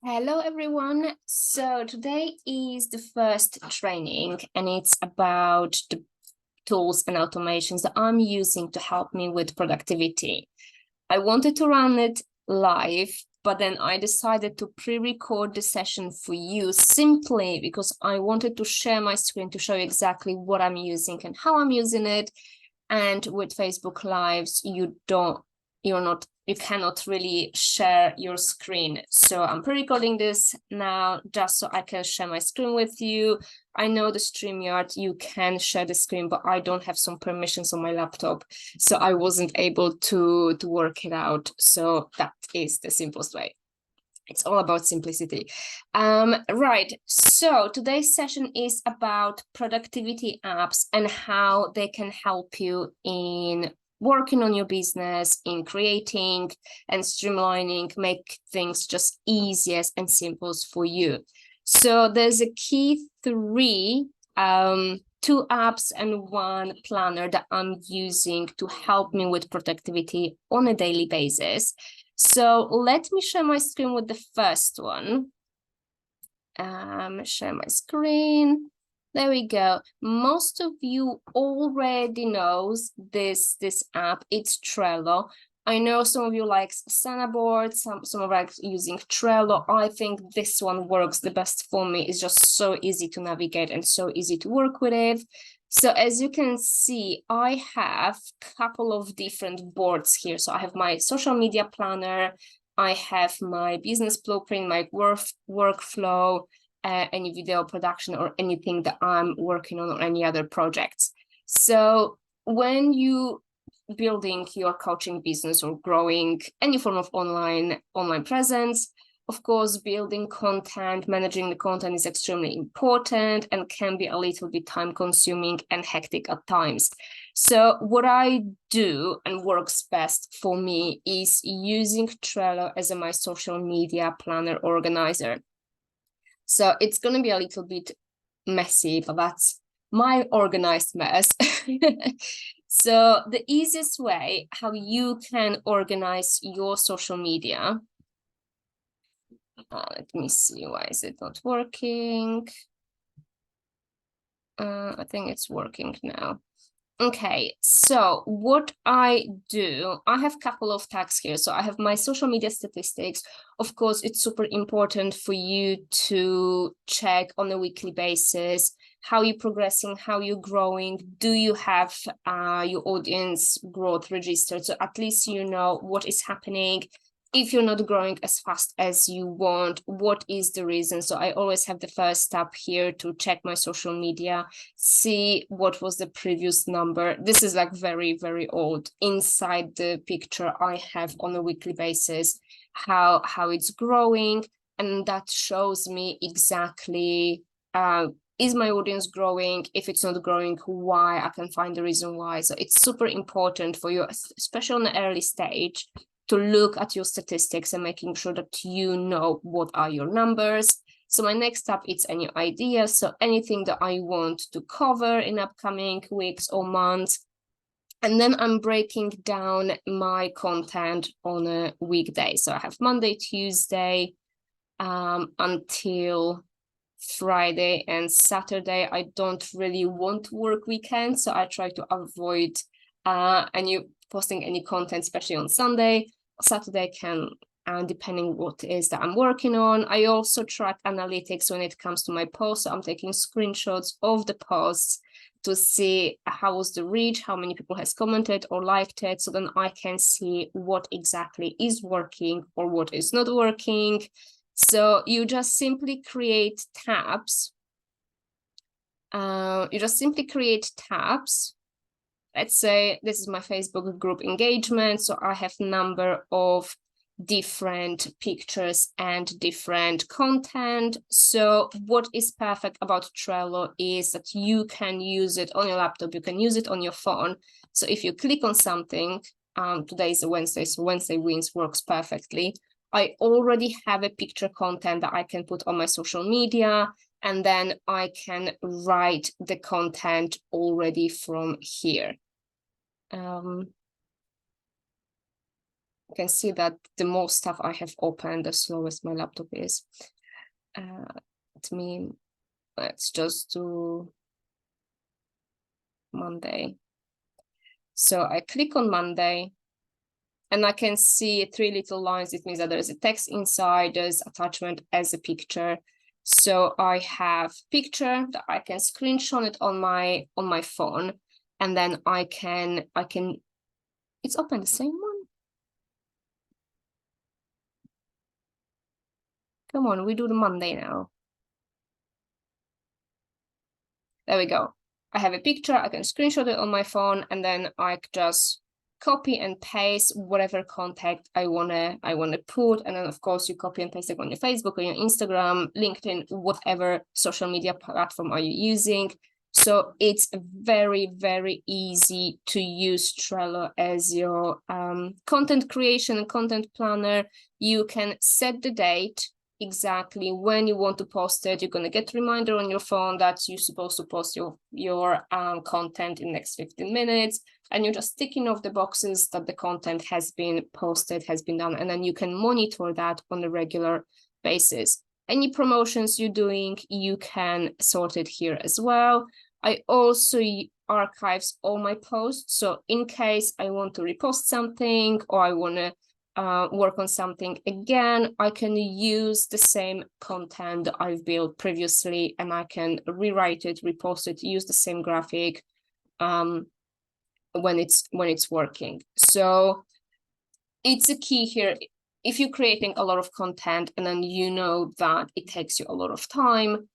Hello everyone. So today is the first training and it's about the tools and automations that I'm using to help me with productivity. I wanted to run it live, but then I decided to pre-record the session for you simply because I wanted to share my screen to show you exactly what I'm using and how I'm using it. And with Facebook Lives, you cannot really share your screen. So I'm pre-recording this now just so I can share my screen with you. I know the StreamYard, you can share the screen, but I don't have some permissions on my laptop. So I wasn't able to work it out. So that is the simplest way. It's all about simplicity. Right, so today's session is about productivity apps and how they can help you in working on your business, in creating and streamlining, make things just easiest and simplest for you. So there's a key three, two apps and one planner that I'm using to help me with productivity on a daily basis. So let me share my screen with the first one. Share my screen. There we go. Most of you already knows this app. It's Trello. I know some of you like Asana boards, some of us using Trello. I think this one works the best for me. It's just so easy to navigate and so easy to work with it. So as you can see, I have a couple of different boards here. So I have my social media planner, I have my business blueprint, my workflow, any video production or anything that I'm working on or any other projects. So when you building your coaching business or growing any form of online presence, of course, building content, managing the content is extremely important and can be a little bit time consuming and hectic at times. So what I do and works best for me is using Trello as my social media planner organizer. So it's going to be a little bit messy, but that's my organized mess. So the easiest way how you can organize your social media. Let me see, why is it not working? I think it's working now. Okay, so what I do, I have a couple of tags here. So I have my social media statistics. Of course, it's super important for you to check on a weekly basis how you're progressing, how you're growing. Do you have your audience growth registered? So at least you know what is happening. If you're not growing as fast as you want, what is the reason? So I always have the first step here to check my social media, see what was the previous number. This is like very, very old. Inside the picture I have on a weekly basis how it's growing, and that shows me exactly is my audience growing? If it's not growing, why? I can find the reason why. So it's super important for you, especially on the early stage, to look at your statistics and making sure that you know what are your numbers. So my next step is any ideas. So anything that I want to cover in upcoming weeks or months. And then I'm breaking down my content on a weekday. So I have Monday, Tuesday, until Friday and Saturday. I don't really want to work weekends, so I try to avoid posting any content, especially on Sunday. Saturday can, depending what it is that I'm working on. I also track analytics when it comes to my posts. So I'm taking screenshots of the posts to see how was the reach, how many people has commented or liked it, so then I can see what exactly is working or what is not working. So you just simply create tabs. Let's say this is my Facebook group engagement. So I have number of different pictures and different content. So what is perfect about Trello is that you can use it on your laptop, you can use it on your phone. So if you click on something, today is a Wednesday, so Wednesday Wins works perfectly. I already have a picture content that I can put on my social media, and then I can write the content already from here. You can see that the more stuff I have opened, the slowest my laptop is. Let's just do Monday. So I click on Monday and I can see 3 little lines. It means that there's a text inside, there's attachment as a picture. So I have picture that I can screenshot it on my phone, and then I can it's open the same one. Come on, we do the Monday now. There we go. I have a picture, I can screenshot it on my phone, and then I just copy and paste whatever contact I wanna put. And then of course you copy and paste it on your Facebook, on your Instagram, LinkedIn, whatever social media platform are you using. So it's very, very easy to use Trello as your content creation and content planner. You can set the date exactly when you want to post it. You're going to get a reminder on your phone that you're supposed to post your content in the next 15 minutes, and you're just ticking off the boxes that the content has been posted, has been done, and then you can monitor that on a regular basis. Any promotions you're doing, you can sort it here as well. I also archives all my posts, so in case I want to repost something or I want to work on something again, I can use the same content that I've built previously, and I can rewrite it, repost it, use the same graphic when it's working. So it's a key here. If you're creating a lot of content and then you know that it takes you a lot of time,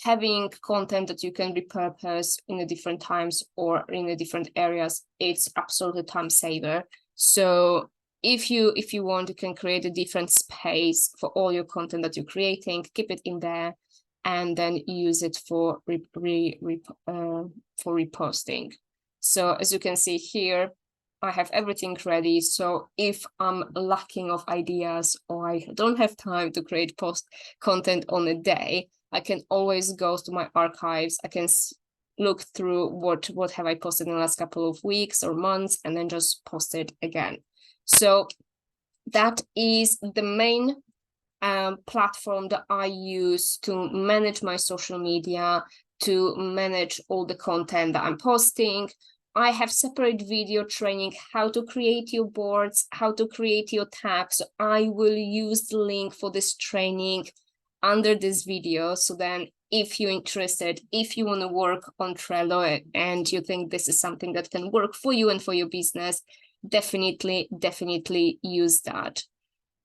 having content that you can repurpose in the different times or in the different areas, it's absolutely time saver. So if you want, you can create a different space for all your content that you're creating, keep it in there, and then use it for reposting. So as you can see here, I have everything ready. So if I'm lacking of ideas or I don't have time to create post content on a day, I can always go to my archives. I can look through what have I posted in the last couple of weeks or months, and then just post it again. So that is the main platform that I use to manage my social media, to manage all the content that I'm posting. I have separate video training, how to create your boards, how to create your tags. I will use the link for this training under this video. So then if you're interested, if you want to work on Trello and you think this is something that can work for you and for your business, definitely use that.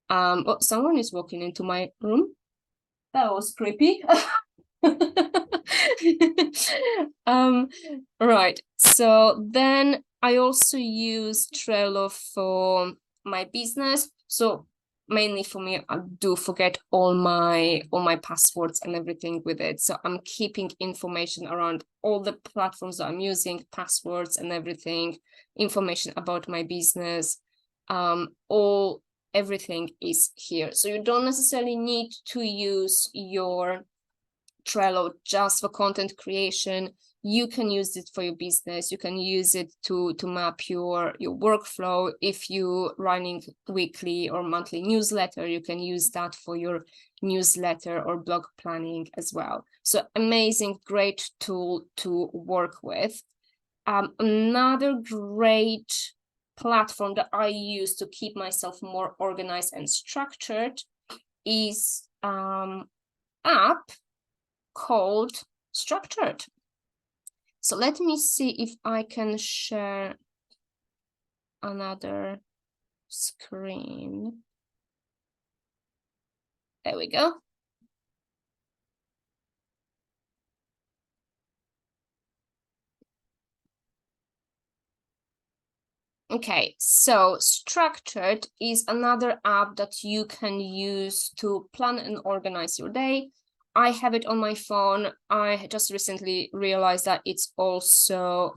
Oh, someone is walking into my room. That was creepy. Right. So then I also use Trello for my business. So mainly for me, I do forget all my passwords and everything with it. So I'm keeping information around all the platforms that I'm using, passwords and everything, information about my business, everything is here. So you don't necessarily need to use your Trello just for content creation. You can use it for your business. You can use it to map your workflow. If you're running weekly or monthly newsletter, you can use that for your newsletter or blog planning as well. So amazing, great tool to work with. Another great platform that I use to keep myself more organized and structured is app called Structured. So let me see if I can share another screen. There we go. Okay, so Structured is another app that you can use to plan and organize your day. I have it on my phone. I just recently realized that it's also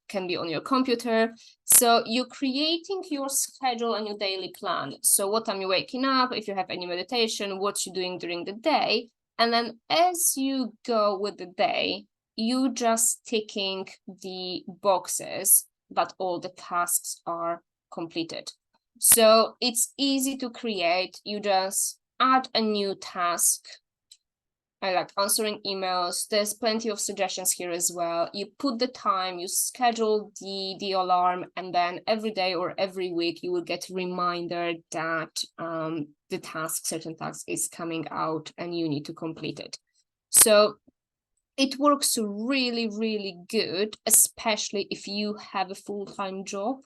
can be on your computer. So you're creating your schedule and your daily plan. So what time you're waking up, if you have any meditation, what you're doing during the day. And then as you go with the day, you just ticking the boxes that all the tasks are completed. So it's easy to create. You just add a new task. I like answering emails. There's plenty of suggestions here as well. You put the time, you schedule the alarm, and then every day or every week you will get a reminder that certain task is coming out and you need to complete it. So it works really, really good, especially if you have a full-time job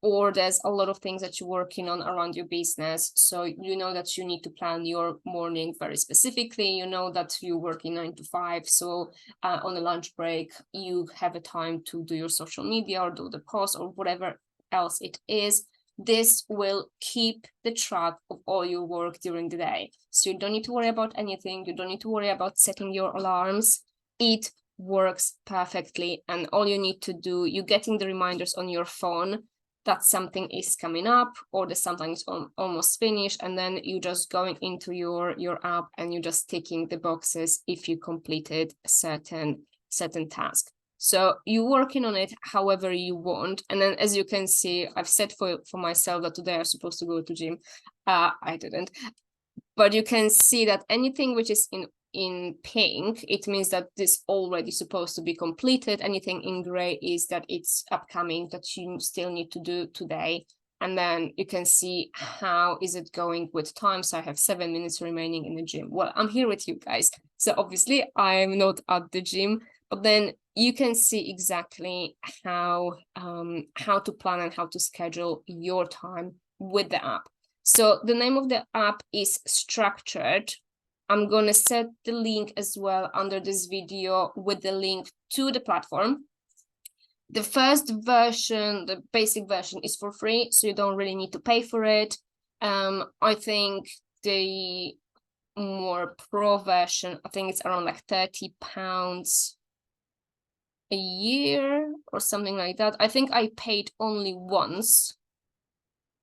or there's a lot of things that you're working on around your business. So you know that you need to plan your morning very specifically. You know that you're working 9 to 5. So on a lunch break, you have a time to do your social media or do the post or whatever else it is. This will keep the track of all your work during the day. So you don't need to worry about anything. You don't need to worry about setting your alarms. It works perfectly. And all you need to do, you're getting the reminders on your phone that something is coming up or that something is almost finished, and then you just going into your app and you're just ticking the boxes if you completed a certain task. So you're working on it however you want. And then as you can see, I've set for myself that today I'm supposed to go to gym. I didn't, but you can see that anything which is in pink, it means that this already supposed to be completed. Anything in gray is that it's upcoming, that you still need to do today. And then you can see how is it going with time. So I have 7 minutes remaining in the gym. Well, I'm here with you guys. So obviously I'm not at the gym, but then you can see exactly how to plan and how to schedule your time with the app. So the name of the app is Structured. I'm going to set the link as well under this video with the link to the platform. The first version, the basic version, is for free, so you don't really need to pay for it. I think the more pro version, I think it's around like £30 a year or something like that. I think I paid only once,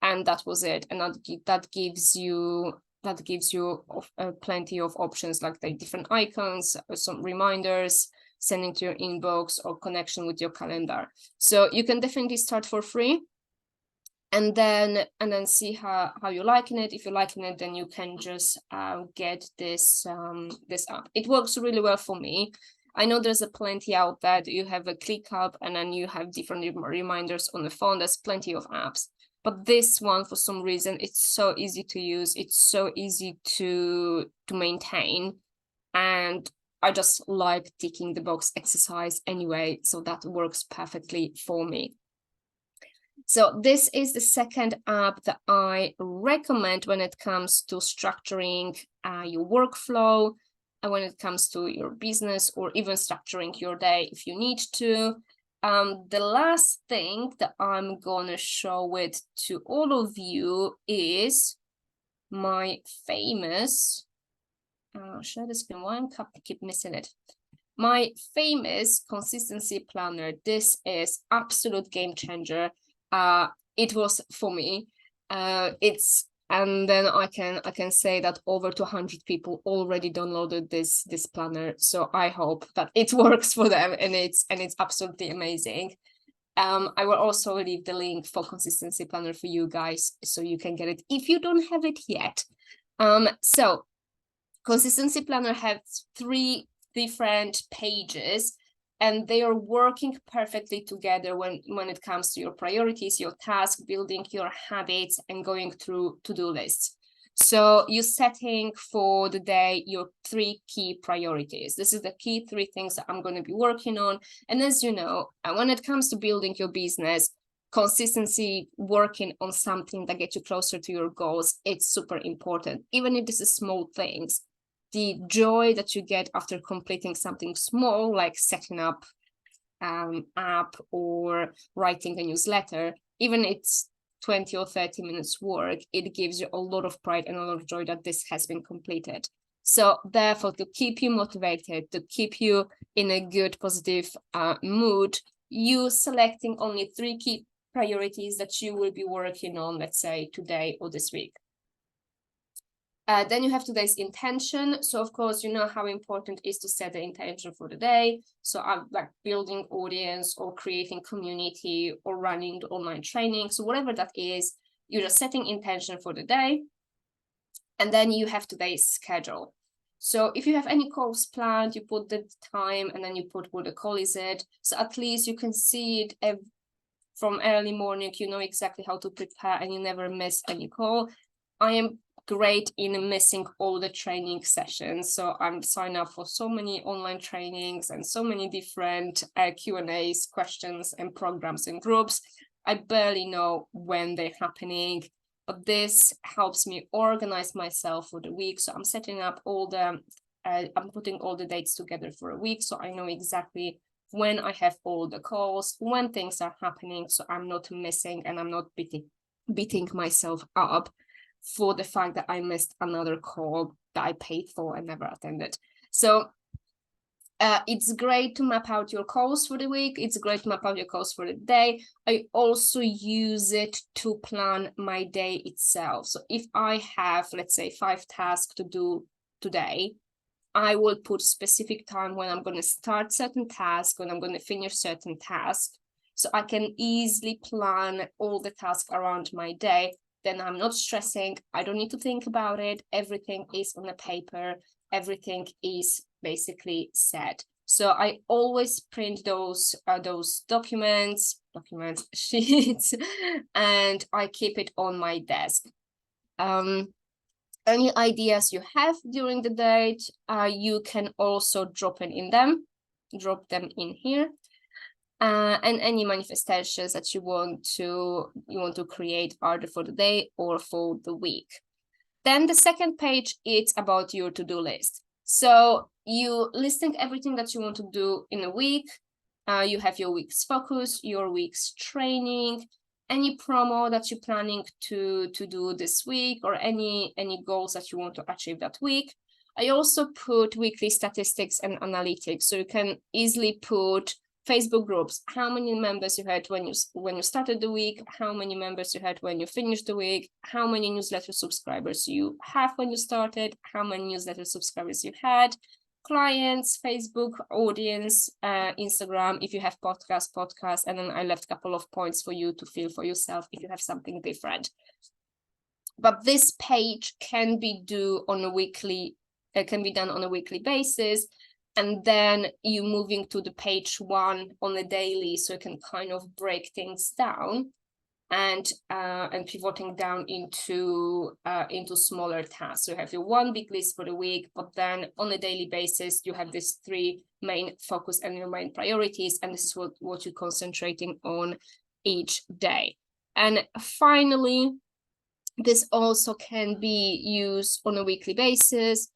and that was it. And that gives you plenty of options, like the different icons, some reminders, sending to your inbox, or connection with your calendar. So you can definitely start for free and then see how you're liking it. If you're liking it, then you can just get this app. It works really well for me. I know there's plenty out there that you have a ClickUp and then you have different reminders on the phone. There's plenty of apps. But this one, for some reason, it's so easy to use. It's so easy to maintain. And I just like ticking the box exercise anyway. So that works perfectly for me. So this is the second app that I recommend when it comes to structuring your workflow, and when it comes to your business, or even structuring your day if you need to. The last thing that I'm gonna show it to all of you is my famous, share the screen, why I keep missing it. My famous consistency planner. This is absolute game changer. It was for me. And then I can say that over 200 people already downloaded this planner. So I hope that it works for them, and it's absolutely amazing. I will also leave the link for Consistency Planner for you guys, so you can get it if you don't have it yet. So Consistency Planner has 3 different pages, and they are working perfectly together when it comes to your priorities, your task, building your habits, and going through to-do lists. So you're setting for the day your 3 key priorities. This is the key 3 things that I'm going to be working on. And as you know, when it comes to building your business, consistency, working on something that gets you closer to your goals, it's super important. Even if this is small things, the joy that you get after completing something small, like setting up app or writing a newsletter, even it's 20 or 30 minutes work, it gives you a lot of pride and a lot of joy that this has been completed. So therefore, to keep you motivated, to keep you in a good, positive mood, you selecting only 3 key priorities that you will be working on, let's say today or this week. Then you have today's intention. So of course, you know how important it is to set the intention for the day. So I'm like building audience or creating community or running the online training. So whatever that is, You're just setting intention for the day, and then you have today's schedule. So if you have any calls planned, you put the time and then you put what the call is it. So at least you can see it from early morning, you know exactly how to prepare and you never miss any call. I am great in missing all the training sessions. So I'm signed up for so many online trainings and so many different Q&As, questions and programs and groups. I barely know when they're happening, but this helps me organize myself for the week. So I'm setting up all the, I'm putting all the dates together for a week. So I know exactly when I have all the calls, when things are happening, so I'm not missing and I'm not beating myself up for the fact that I missed another call that I paid for and never attended. So it's great to map out your calls for the week. It's great to map out your calls for the day. I also use it to plan my day itself. So if I have, let's say, 5 tasks to do today, I will put specific time when I'm going to start certain tasks, when I'm going to finish certain tasks. So I can easily plan all the tasks around my day. Then I'm not stressing. I don't need to think about it. Everything is on the paper. Everything is basically set. So I always print those documents, sheets, and I keep it on my desk. Any ideas you have during the day, you can also drop them in here. And any manifestations that you want to create either for the day or for the week. Then the second page, it's about your to-do list. So you listing everything that you want to do in a week. You have your week's focus, your week's training, any promo that you're planning to do this week, or any goals that you want to achieve that week. I also put weekly statistics and analytics, so you can easily put Facebook groups, how many members you had when you started the week, how many members you had when you finished the week, how many newsletter subscribers you have when you started, how many newsletter subscribers you had, clients, Facebook, audience, Instagram, if you have podcast, and then I left a couple of points for you to feel for yourself if you have something different. But this page can be done on a weekly basis, and then you moving to the page 1 on a daily, so you can kind of break things down and pivoting down into smaller tasks. So you have your 1 big list for the week, but then on a daily basis, you have these 3 main focus and your main priorities, and this is what you're concentrating on each day. And finally, this also can be used on a weekly basis.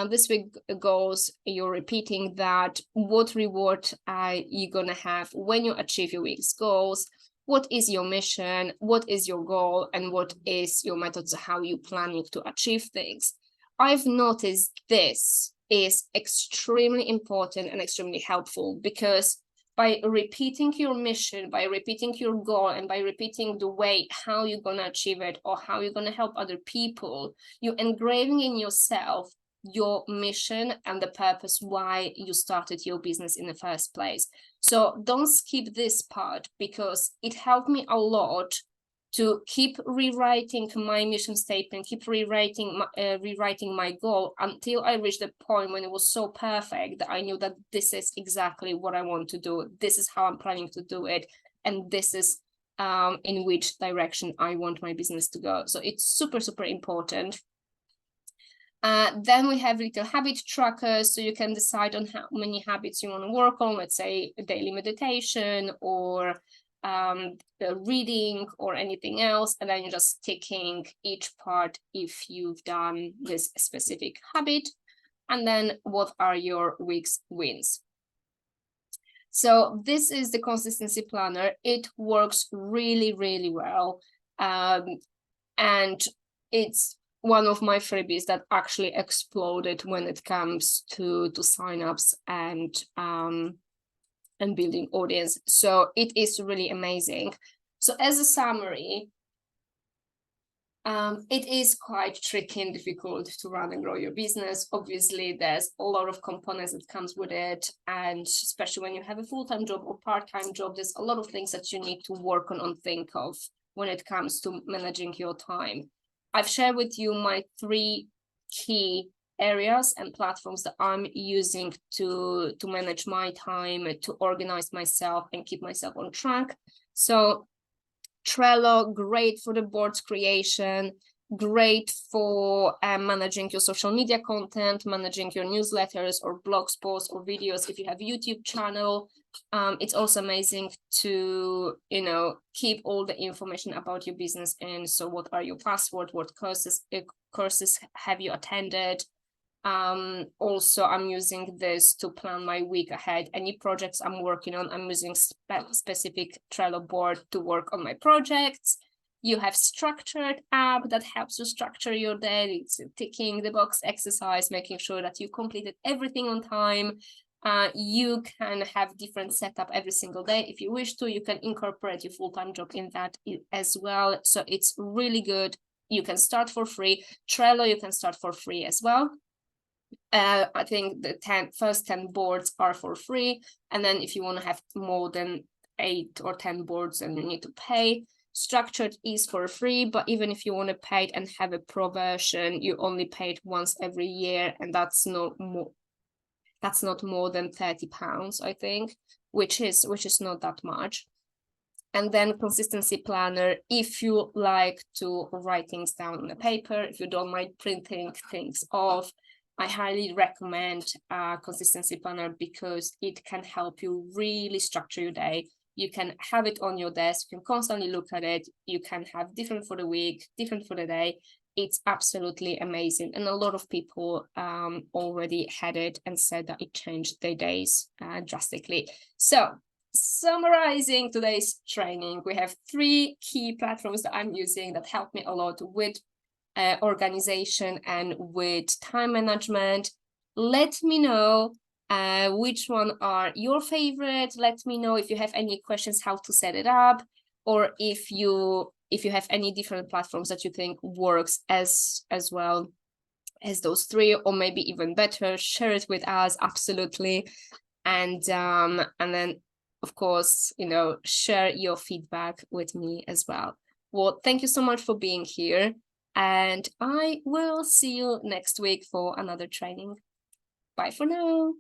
This week goals, you're repeating that. What reward are you gonna have when you achieve your week's goals? What is your mission? What is your goal? And what is your methods, how you planning to achieve things? I've noticed this is extremely important and extremely helpful, because by repeating your mission, by repeating your goal, and by repeating the way how you're gonna achieve it or how you're gonna help other people, you're engraving in yourself your mission and the purpose why you started your business in the first place. So don't skip this part, because it helped me a lot to keep rewriting my mission statement, keep rewriting my goal until I reached the point when it was so perfect that I knew that this is exactly what I want to do. This is how I'm planning to do it. And this is in which direction I want my business to go. So it's super, super important. Then we have little habit trackers, so you can decide on how many habits you want to work on, let's say a daily meditation or reading or anything else, and then you're just ticking each part if you've done this specific habit, and then what are your week's wins. So this is the consistency planner. It works really, really well, and it's one of my freebies that actually exploded when it comes to signups and building audience. So it is really amazing. So as a summary, it is quite tricky and difficult to run and grow your business. Obviously, there's a lot of components that comes with it, and especially when you have a full-time job or part-time job, there's a lot of things that you need to work on and think of when it comes to managing your time. I've shared with you my 3 key areas and platforms that I'm using to manage my time, to organize myself and keep myself on track. So Trello, great for the boards creation, great for managing your social media content, managing your newsletters or blog posts or videos. If you have a YouTube channel, it's also amazing to, keep all the information about your business in. So what are your passwords? What courses have you attended? Also, I'm using this to plan my week ahead. Any projects I'm working on, I'm using specific Trello board to work on my projects. You have structured app that helps you structure your day. It's ticking the box exercise, making sure that you completed everything on time. You can have different setup every single day. If you wish to, you can incorporate your full-time job in that as well. So it's really good. You can start for free. Trello, you can start for free as well. I think the first 10 boards are for free. And then if you want to have more than 8 or 10 boards, then you need to pay. Structured is for free, but even if you want to pay it and have a pro version, you only pay it once every year, and that's not more than £30, I think, which is not that much. And then Consistency Planner, if you like to write things down on a paper, if you don't mind printing things off, I highly recommend Consistency Planner because it can help you really structure your day. You can have it on your desk, you can constantly look at it, you can have different for the week, different for the day. It's absolutely amazing. And a lot of people already had it and said that it changed their days drastically. So summarizing today's training, we have 3 key platforms that I'm using that help me a lot with organization and with time management. Let me know which one are your favorite. Let me know if you have any questions how to set it up, or if you have any different platforms that you think works as well as those 3, or maybe even better. Share it with us, absolutely. And then of course, share your feedback with me as well. Well, thank you so much for being here, and I will see you next week for another training. Bye for now.